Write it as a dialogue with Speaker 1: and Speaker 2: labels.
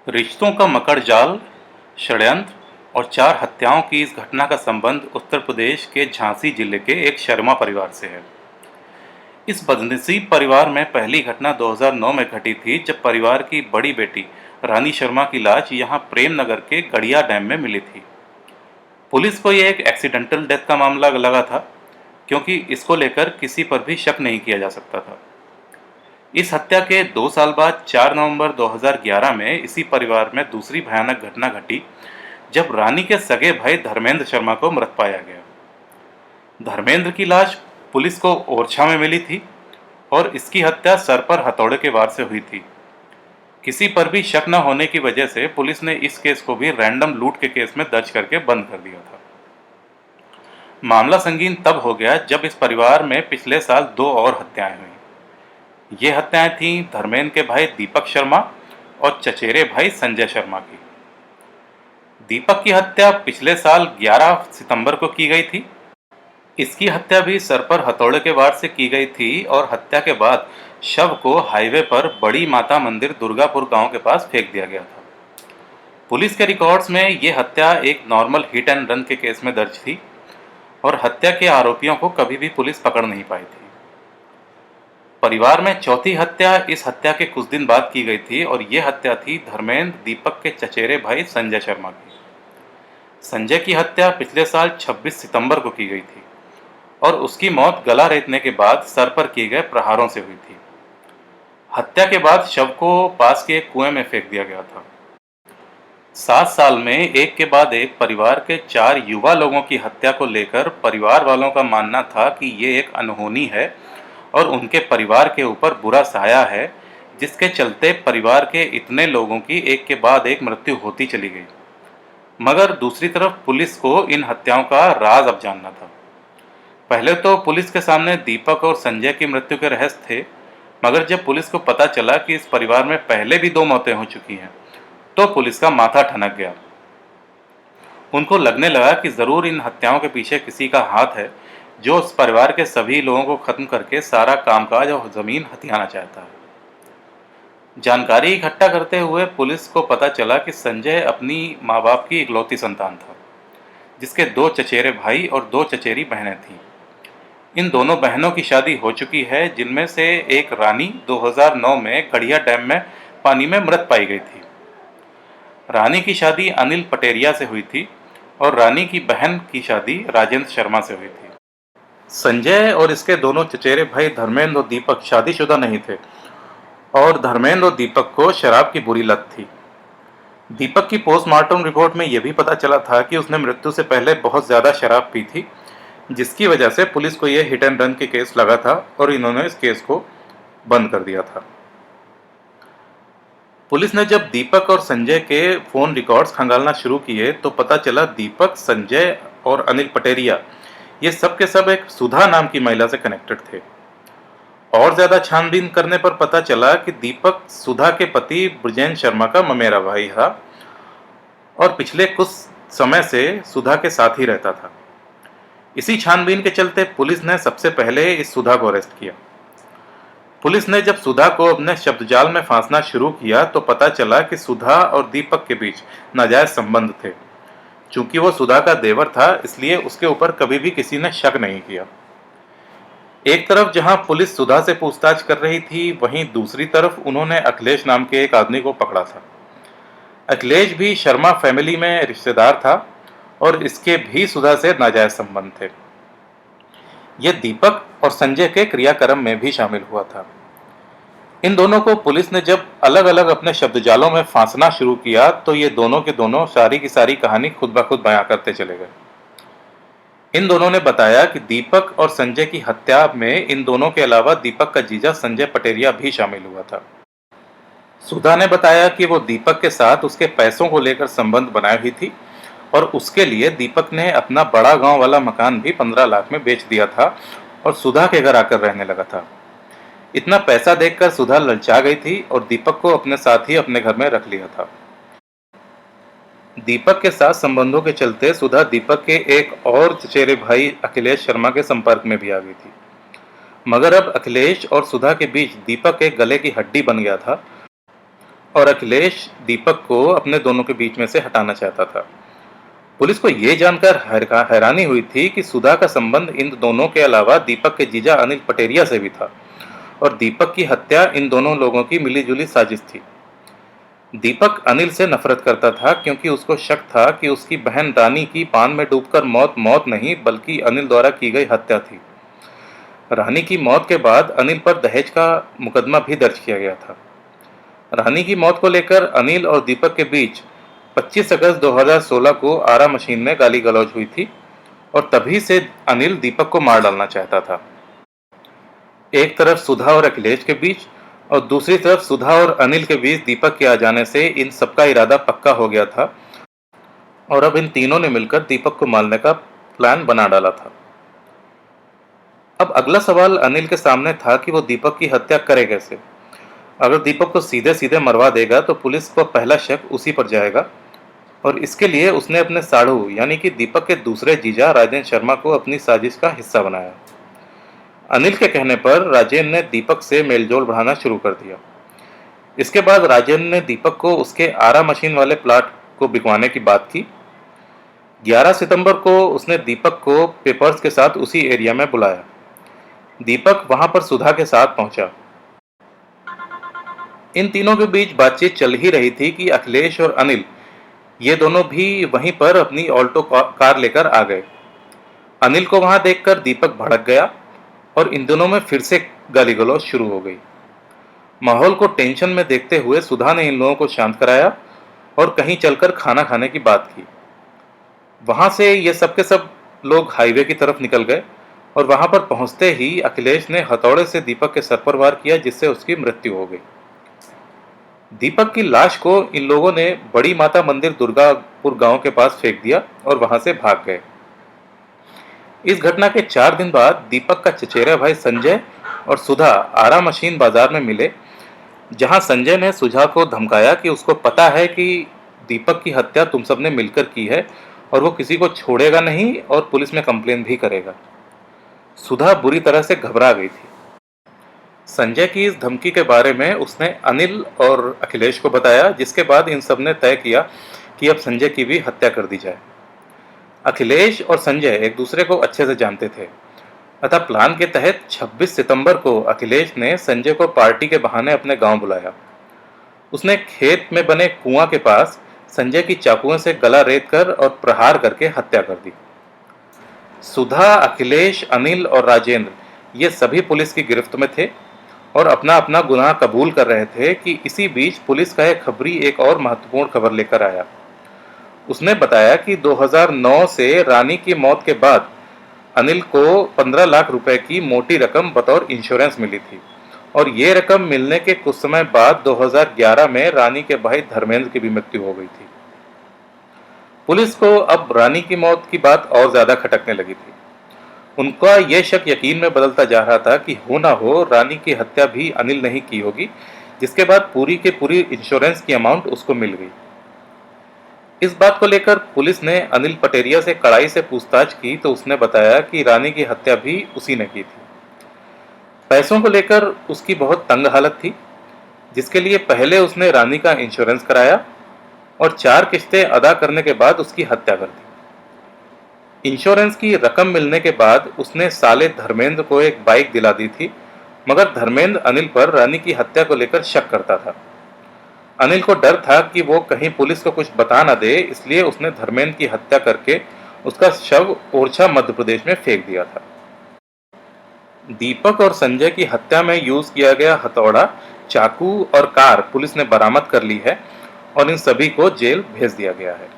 Speaker 1: रिश्तों का मकड़ जाल, षड्यंत्र और 4 हत्याओं की इस घटना का संबंध उत्तर प्रदेश के झांसी जिले के एक शर्मा परिवार से है। इस बदनसीब परिवार में पहली घटना 2009 में घटी थी, जब परिवार की बड़ी बेटी रानी शर्मा की लाश यहां प्रेम नगर के गड़िया डैम में मिली थी। पुलिस को यह एक एक्सीडेंटल डेथ का मामला लगा था, क्योंकि इसको लेकर किसी पर भी शक नहीं किया जा सकता था। इस हत्या के 2 साल बाद 4 नवंबर 2011 में इसी परिवार में दूसरी भयानक घटना घटी, जब रानी के सगे भाई धर्मेंद्र शर्मा को मृत पाया गया। धर्मेंद्र की लाश पुलिस को ओरछा में मिली थी और इसकी हत्या सर पर हथौड़े के वार से हुई थी। किसी पर भी शक न होने की वजह से पुलिस ने इस केस को भी रैंडम लूट के केस में दर्ज करके बंद कर दिया था। मामला संगीन तब हो गया जब इस परिवार में पिछले साल 2 और हत्याएं हुई। ये हत्याएं थीं धर्मेंद्र के भाई दीपक शर्मा और चचेरे भाई संजय शर्मा की। दीपक की हत्या पिछले साल 11 सितंबर को की गई थी। इसकी हत्या भी सर पर हथौड़े के वार से की गई थी और हत्या के बाद शव को हाईवे पर बड़ी माता मंदिर दुर्गापुर गांव के पास फेंक दिया गया था। पुलिस के रिकॉर्ड्स में यह हत्या एक नॉर्मल हिट एंड रन के केस में दर्ज थी और हत्या के आरोपियों को कभी भी पुलिस पकड़ नहीं पाई थी। परिवार में चौथी हत्या इस हत्या के कुछ दिन बाद की गई थी और यह हत्या थी धर्मेंद्र दीपक के चचेरे भाई संजय शर्मा की। संजय की हत्या पिछले साल 26 सितंबर को की गई थी और उसकी मौत गला रेतने के बाद सर पर किए गए प्रहारों से हुई थी। हत्या के बाद शव को पास के एक कुएं में फेंक दिया गया था। 7 साल में एक के बाद एक परिवार के 4 युवा लोगों की हत्या को लेकर परिवार वालों का मानना था कि ये एक अनहोनी है और उनके परिवार के ऊपर बुरा साया है, जिसके चलते परिवार के इतने लोगों की एक के बाद एक मृत्यु होती चली गई। मगर दूसरी तरफ पुलिस को इन हत्याओं का राज अब जानना था। पहले तो पुलिस के सामने दीपक और संजय की मृत्यु के रहस्य थे, मगर जब पुलिस को पता चला कि इस परिवार में पहले भी 2 मौतें हो चुकी हैं, तो पुलिस का माथा ठनक गया। उनको लगने लगा कि जरूर इन हत्याओं के पीछे किसी का हाथ है, जो उस परिवार के सभी लोगों को खत्म करके सारा कामकाज और जमीन हथियाना चाहता है। जानकारी इकट्ठा करते हुए पुलिस को पता चला कि संजय अपनी माँ बाप की इकलौती संतान था, जिसके 2 चचेरे भाई और 2 चचेरी बहनें थीं। इन दोनों बहनों की शादी हो चुकी है, जिनमें से एक रानी 2009 में गड़िया डैम में पानी में मृत पाई गई थी। रानी की शादी अनिल पटेरिया से हुई थी और रानी की बहन की शादी राजेंद्र शर्मा से हुई थी। संजय और इसके दोनों चचेरे भाई धर्मेंद्र और दीपक शादीशुदा नहीं थे और धर्मेंद्र और दीपक को शराब की बुरी लत थी। दीपक की पोस्टमार्टम रिपोर्ट में यह भी पता चला था कि उसने मृत्यु से पहले बहुत ज़्यादा शराब पी थी, जिसकी वजह से पुलिस को यह हिट एंड रन के केस लगा था और इन्होंने इस केस को बंद कर दिया था। पुलिस ने जब दीपक और संजय के फ़ोन रिकॉर्ड्स खंगालना शुरू किए तो पता चला दीपक, संजय और अनिल पटेरिया ये सब के सब एक सुधा नाम की महिला से कनेक्टेड थे। और ज़्यादा छानबीन करने पर पता चला कि दीपक सुधा के पति ब्रजेन शर्मा का ममेरा भाई था और पिछले कुछ समय से सुधा के साथ ही रहता था। इसी छानबीन के चलते पुलिस ने सबसे पहले इस सुधा को अरेस्ट किया। पुलिस ने जब सुधा को अपने शब्दजाल में फांसना शुरू किया तो पता चला कि सुधा और दीपक के बीच नाजायज संबंध थे। चूंकि वो सुधा का देवर था, इसलिए उसके ऊपर कभी भी किसी ने शक नहीं किया। एक तरफ जहां पुलिस सुधा से पूछताछ कर रही थी, वहीं दूसरी तरफ उन्होंने अखिलेश नाम के एक आदमी को पकड़ा था। अखिलेश भी शर्मा फैमिली में रिश्तेदार था और इसके भी सुधा से नाजायज संबंध थे। यह दीपक और संजय के क्रियाक्रम में भी शामिल हुआ था। इन दोनों को पुलिस ने जब अलग अलग अपने शब्दजालों में फांसना शुरू किया तो ये दोनों के दोनों सारी की सारी कहानी खुद ब खुद बयां करते चले गए। इन दोनों ने बताया कि दीपक और संजय की हत्या में इन दोनों के अलावा दीपक का जीजा संजय पटेरिया भी शामिल हुआ था। सुधा ने बताया कि वो दीपक के साथ उसके पैसों को लेकर संबंध बनाई हुई थी और उसके लिए दीपक ने अपना बड़ा गांव वाला मकान भी 15 लाख में बेच दिया था और सुधा के घर आकर रहने लगा था। इतना पैसा देखकर सुधा ललचा गई थी और दीपक को अपने साथ ही अपने घर में रख लिया था। दीपक के साथ संबंधों के चलते सुधा दीपक के एक और चचेरे भाई अखिलेश शर्मा के संपर्क में भी आ गई थी। मगर अब अखिलेश और सुधा के बीच दीपक एक गले की हड्डी बन गया था और अखिलेश दीपक को अपने दोनों के बीच में से हटाना चाहता था। पुलिस को ये जानकर हैरानी हुई थी कि सुधा का संबंध इन दोनों के अलावा दीपक के जीजा अनिल पटेरिया से भी था और दीपक की हत्या इन दोनों लोगों की मिलीजुली साजिश थी। दीपक अनिल से नफरत करता था क्योंकि उसको शक था कि उसकी बहन रानी की पान में डूबकर मौत मौत नहीं बल्कि अनिल द्वारा की गई हत्या थी। रानी की मौत के बाद अनिल पर दहेज का मुकदमा भी दर्ज किया गया था। रानी की मौत को लेकर अनिल और दीपक के बीच 25 अगस्त 2016 को आरा मशीन में गाली गलौज हुई थी और तभी से अनिल दीपक को मार डालना चाहता था। एक तरफ सुधा और अखिलेश के बीच और दूसरी तरफ सुधा और अनिल के बीच दीपक के आ जाने से इन सबका इरादा पक्का हो गया था और अब इन तीनों ने मिलकर दीपक को मारने का प्लान बना डाला था। अब अगला सवाल अनिल के सामने था कि वो दीपक की हत्या करे कैसे। अगर दीपक को सीधे सीधे मरवा देगा तो पुलिस को पहला शक उसी पर जाएगा और इसके लिए उसने अपने साढ़ू यानी कि दीपक के दूसरे जीजा राजेंद्र शर्मा को अपनी साजिश का हिस्सा बनाया। अनिल के कहने पर राजेंद्र ने दीपक से मेलजोल बढ़ाना शुरू कर दिया। इसके बाद राजेंद्र ने दीपक को उसके आरा मशीन वाले प्लाट को बिकवाने की बात की। 11 सितंबर को उसने दीपक को पेपर्स के साथ उसी एरिया में बुलाया। दीपक वहां पर सुधा के साथ पहुंचा। इन तीनों के बीच बातचीत चल ही रही थी कि अखिलेश और अनिल ये दोनों भी वहीं पर अपनी ऑल्टो कार लेकर आ गए। अनिल को वहां देखकर दीपक भड़क गया और इन दोनों में फिर से गाली गलौज शुरू हो गई। माहौल को टेंशन में देखते हुए सुधा ने इन लोगों को शांत कराया और कहीं चलकर खाना खाने की बात की। वहां से ये सब के सब लोग हाईवे की तरफ निकल गए और वहां पर पहुंचते ही अखिलेश ने हथौड़े से दीपक के सर पर वार किया जिससे उसकी मृत्यु हो गई। दीपक की लाश को इन लोगों ने बड़ी माता मंदिर दुर्गापुर गांव के पास फेंक दिया और वहां से भाग गए। इस घटना के 4 दिन बाद दीपक का चचेरा भाई संजय और सुधा आरा मशीन बाजार में मिले, जहां संजय ने सुधा को धमकाया कि उसको पता है कि दीपक की हत्या तुम सबने मिलकर की है और वो किसी को छोड़ेगा नहीं और पुलिस में कंप्लेन भी करेगा। सुधा बुरी तरह से घबरा गई थी। संजय की इस धमकी के बारे में उसने अनिल और अखिलेश को बताया, जिसके बाद इन सब ने तय किया कि अब संजय की भी हत्या कर दी जाए। अखिलेश और संजय एक दूसरे को अच्छे से जानते थे, अतः प्लान के तहत 26 सितंबर को अखिलेश ने संजय को पार्टी के बहाने अपने गांव बुलाया। उसने खेत में बने कुआं के पास संजय की चाकुओं से गला रेत कर और प्रहार करके हत्या कर दी। सुधा, अखिलेश, अनिल और राजेंद्र ये सभी पुलिस की गिरफ्त में थे और अपना अपना गुनाह कबूल कर रहे थे कि इसी बीच पुलिस का एक खबरी एक और महत्वपूर्ण खबर लेकर आया। उसने बताया कि 2009 से रानी की मौत के बाद अनिल को 15 लाख रुपए की मोटी रकम बतौर इंश्योरेंस मिली थी और ये रकम मिलने के कुछ समय बाद 2011 में रानी के भाई धर्मेंद्र की भी मृत्यु हो गई थी। पुलिस को अब रानी की मौत की बात और ज्यादा खटकने लगी थी। उनका यह शक यकीन में बदलता जा रहा था कि हो ना हो रानी की हत्या भी अनिल नहीं की होगी, जिसके बाद पूरी के पूरी इंश्योरेंस की अमाउंट उसको मिल गई। इस बात को लेकर पुलिस ने अनिल पटेरिया से कड़ाई से पूछताछ की तो उसने बताया कि रानी की हत्या भी उसी ने की थी। पैसों को लेकर उसकी बहुत तंग हालत थी, जिसके लिए पहले उसने रानी का इंश्योरेंस कराया और 4 किश्तें अदा करने के बाद उसकी हत्या कर दी। इंश्योरेंस की रकम मिलने के बाद उसने साले धर्मेंद्र को एक बाइक दिला दी थी, मगर धर्मेंद्र अनिल पर रानी की हत्या को लेकर शक करता था। अनिल को डर था कि वो कहीं पुलिस को कुछ बता न दे, इसलिए उसने धर्मेंद्र की हत्या करके उसका शव ओरछा मध्य प्रदेश में फेंक दिया था। दीपक और संजय की हत्या में यूज किया गया हथौड़ा, चाकू और कार पुलिस ने बरामद कर ली है और इन सभी को जेल भेज दिया गया है।